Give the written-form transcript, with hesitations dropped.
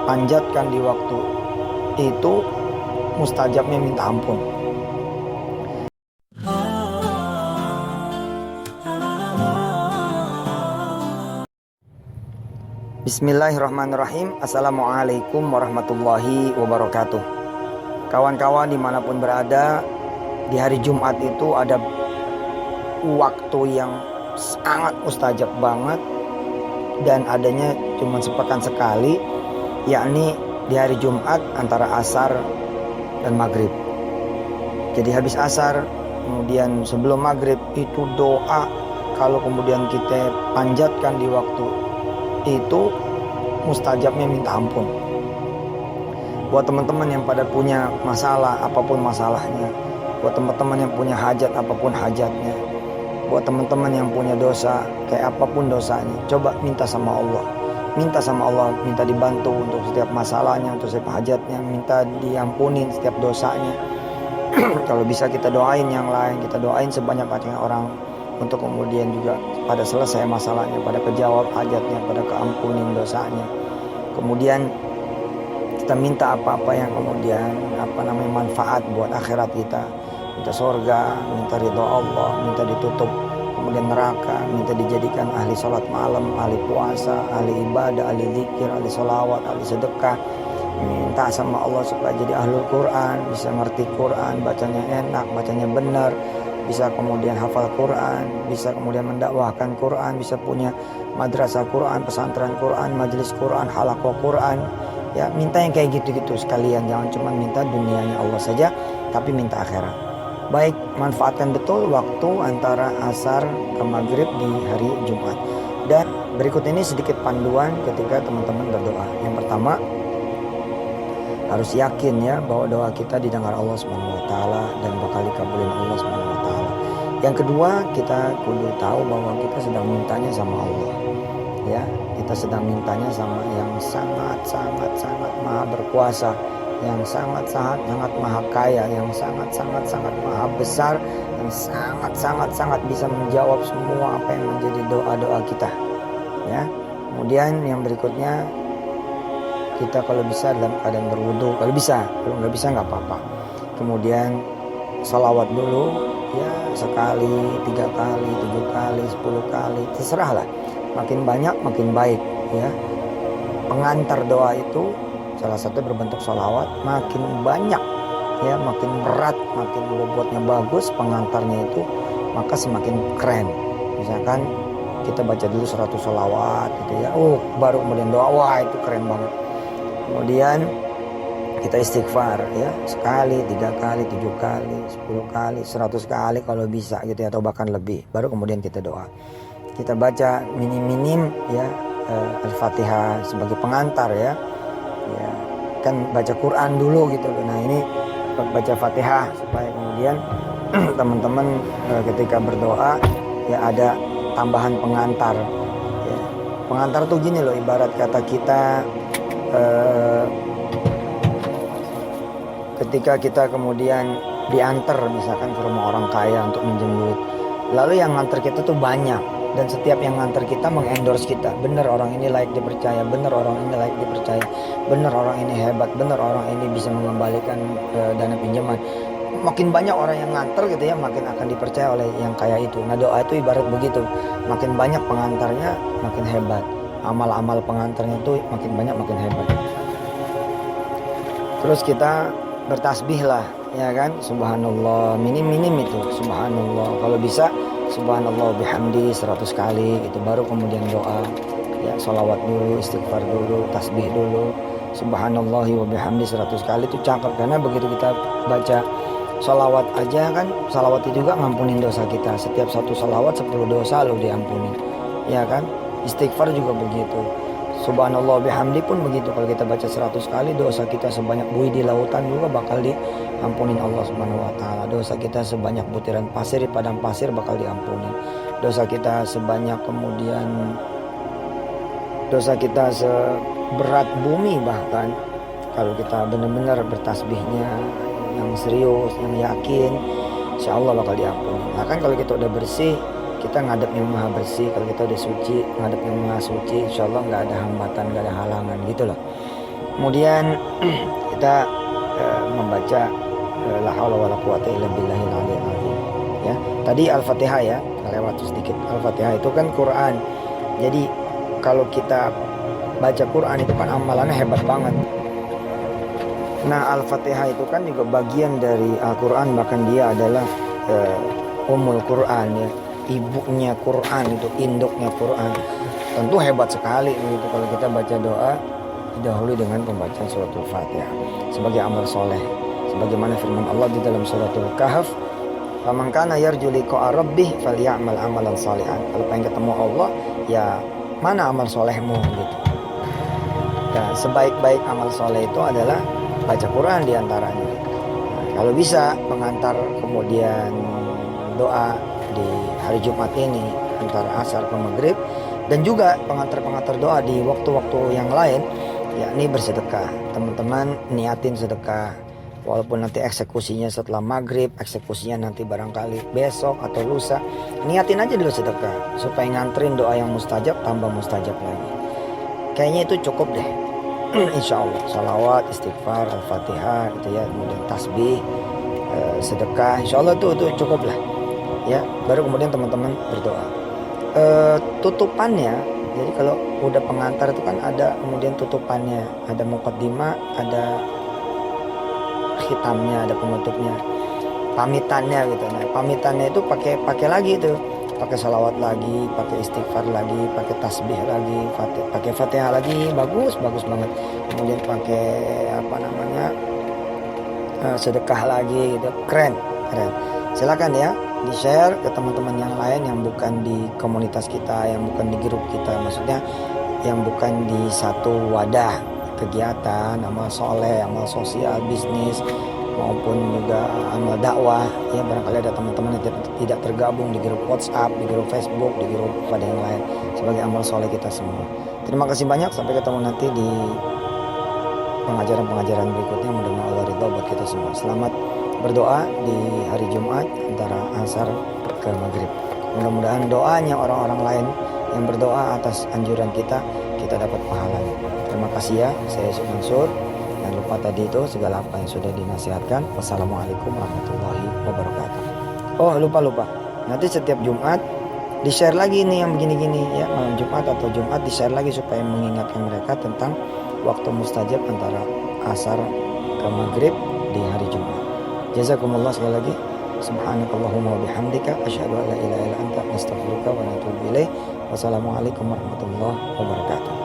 panjatkan di waktu itu, mustajabnya minta ampun. Bismillahirrahmanirrahim. Assalamualaikum warahmatullahi wabarakatuh. Kawan-kawan dimanapun berada, di hari Jumat itu ada waktu yang sangat mustajab banget, dan adanya cuma sepekan sekali, yakni di hari Jumat antara asar dan maghrib. Jadi habis asar, kemudian sebelum maghrib itu doa, kalau kemudian kita panjatkan di waktu itu, mustajabnya minta ampun. Buat teman-teman yang pada punya masalah, apapun masalahnya, buat teman-teman yang punya hajat, apapun hajatnya, buat teman-teman yang punya dosa, kayak apapun dosanya, coba minta sama Allah. Minta sama Allah, minta dibantu untuk setiap masalahnya, untuk setiap hajatnya, minta diampunin setiap dosanya. Kalau bisa kita doain yang lain, kita doain sebanyak-banyaknya orang, untuk kemudian juga pada selesai masalahnya, pada kejawab hajatnya, pada keampunin dosanya. Kemudian kita minta apa-apa yang kemudian manfaat buat akhirat kita. Minta surga, minta ridho Allah, minta ditutup kemudian neraka, minta dijadikan ahli sholat malam, ahli puasa, ahli ibadah, ahli zikir, ahli sholawat, ahli sedekah. Minta sama Allah supaya jadi ahlul Quran, bisa ngerti Quran, bacanya enak, bacanya benar, bisa kemudian hafal Quran, bisa kemudian mendakwahkan Quran, bisa punya madrasah Quran, pesantren Quran, majelis Quran, halaqah Quran. Ya, minta yang kayak gitu-gitu sekalian, jangan cuma minta dunianya Allah saja, tapi minta akhirat. Baik, manfaatkan betul waktu antara asar ke maghrib di hari Jumat. Dan berikut ini sedikit panduan ketika teman-teman berdoa. Yang pertama, harus yakin ya bahwa doa kita didengar Allah Subhanahu wa taala dan bakal dikabulin Allah Subhanahu wa taala. Yang kedua, kita kudu tahu bahwa kita sedang mintanya sama Allah. Ya, kita sedang mintanya sama yang sangat maha berkuasa, yang sangat maha kaya, yang sangat maha besar, yang sangat bisa menjawab semua apa yang menjadi doa-doa kita. Ya. Kemudian yang berikutnya, kita kalau bisa dalam keadaan berwudu, kalau nggak bisa nggak apa-apa. Kemudian salawat dulu, ya sekali, 3 kali, 7 kali, 10 kali, terserahlah. Makin banyak makin baik, ya. Pengantar doa itu salah satu berbentuk salawat. Makin banyak, ya, makin berat, makin bobotnya bagus pengantarnya itu, maka semakin keren. Misalkan kita baca dulu 100 salawat gitu ya, baru kemudian doa, wah itu keren banget. Kemudian kita istighfar, ya, sekali, 3 kali, 7 kali, 10 kali, 100 kali kalau bisa gitu ya, atau bahkan lebih. Baru kemudian kita doa. Kita baca minim ya, Al-Fatihah sebagai pengantar ya. Ya, kan baca Quran dulu gitu. Nah, ini baca Fatihah supaya kemudian teman-teman ketika berdoa ya ada tambahan pengantar. Ya. Pengantar tuh gini loh, ibarat kata kita ketika kita kemudian diantar misalkan ke rumah orang kaya untuk minjem duit, lalu yang nganter kita tuh banyak, dan setiap yang nganter kita mengendorse kita, bener orang ini layak dipercaya, bener orang ini layak dipercaya, bener orang ini hebat, bener orang ini bisa mengembalikan dana pinjaman. Makin banyak orang yang nganter gitu ya, makin akan dipercaya oleh yang kaya itu. Nah, doa itu ibarat begitu, makin banyak pengantarnya makin hebat, amal-amal pengantarnya itu makin banyak makin hebat. Terus kita bertasbih lah, ya kan, subhanallah, minim itu subhanallah, kalau bisa subhanallah bihamdi 100 kali gitu, baru kemudian doa, ya, sholawat dulu, istighfar dulu, tasbih dulu, subhanallahi wa bihamdi 100 kali itu cakep. Karena begitu kita baca sholawat aja kan, sholawat itu juga ngampunin dosa kita, setiap satu sholawat 10 dosa lo diampuni, ya kan. Istighfar juga begitu, subhanallah bihamdi pun begitu, kalau kita baca 100 kali, dosa kita sebanyak buih di lautan juga bakal diampunin Allah Subhanahu wa taala. Dosa kita sebanyak butiran pasir di padang pasir bakal diampuni. Dosa kita sebanyak kemudian dosa kita seberat bumi, bahkan kalau kita benar-benar bertasbihnya yang serius, yang yakin, insya Allah bakal diampuni. Nah kan kalau kita udah bersih, kita ngadep yang maha bersih. Kalau kita udah suci, ngadep yang maha suci, insya Allah nggak ada hambatan, nggak ada halangan gitu loh. Kemudian kita membaca la haula wala quwata illa billahil aliyil azim. Ya, tadi Al-Fatihah ya, lewat sedikit. Al-Fatihah itu kan Quran. Jadi kalau kita baca Quran itu kan amalannya hebat banget. Nah, Al-Fatihah itu kan juga bagian dari Al-Quran, bahkan dia adalah Ummul Quran ya, ibunya Quran, itu induknya Quran. Tentu hebat sekali gitu kalau kita baca doa didahului dengan pembacaan suratul Fatihah sebagai amal soleh, sebagaimana firman Allah di dalam suratul Kahf, "Faman kana yarju liqa'a rabbih falyamal amalan shalihan." Kalau pengen ketemu Allah, ya mana amal solehmu gitu. Dan sebaik-baik amal soleh itu adalah baca Quran diantaranya. Nah, kalau bisa pengantar kemudian doa di hari Jumat ini antara asar ke maghrib, dan juga pengantar-pengantar doa di waktu-waktu yang lain, yakni bersedekah. Teman-teman niatin sedekah, walaupun nanti eksekusinya setelah maghrib, eksekusinya nanti barangkali besok atau lusa, niatin aja dulu sedekah supaya nganterin doa yang mustajab tambah mustajab lagi. Kayaknya itu cukup deh. Insya Allah salawat, istighfar, Al-Fatihah gitu ya, kemudian tasbih, sedekah, insya Allah itu cukup lah ya. Baru kemudian teman-teman berdoa. Tutupannya, jadi kalau udah pengantar itu kan ada kemudian tutupannya, ada muqaddimah, ada khitamnya, ada penutupnya, pamitannya gitu. Nah, pamitannya itu pakai lagi itu, pakai salawat lagi, pakai istighfar lagi, pakai tasbih lagi, pakai Fatihah lagi, bagus banget. Kemudian pakai sedekah lagi gitu, keren. Silakan ya di share ke teman-teman yang lain yang bukan di komunitas kita, yang bukan di grup kita, maksudnya yang bukan di satu wadah kegiatan, amal soleh, amal sosial, bisnis, maupun juga amal dakwah ya. Barangkali ada teman-teman yang tidak tergabung di grup WhatsApp, di grup Facebook, di grup pada yang lain, sebagai amal soleh kita semua. Terima kasih banyak, sampai ketemu nanti di pengajaran-pengajaran berikutnya. Mudah-mudahan Allah ridha buat kita semua. Selamat berdoa di hari Jumat antara asar ke maghrib. Mudah-mudahan doanya orang-orang lain yang berdoa atas anjuran kita dapat pahalanya. Terima kasih ya, saya Yusuf Mansur. Jangan lupa tadi itu segala apa yang sudah dinasihatkan. Wassalamualaikum warahmatullahi wabarakatuh. Oh lupa, nanti setiap Jumat di share lagi nih yang begini-gini ya, malam Jumat atau Jumat di share lagi supaya mengingatkan mereka tentang waktu mustajab antara asar ke maghrib di hari Jumat. Jazakumullah sekali lagi. Subhanakallahumma wa bihamdika asyhadu an la ilaha illa anta astaghfiruka wa atubu ilaik. Wassalamualaikum warahmatullahi wabarakatuh.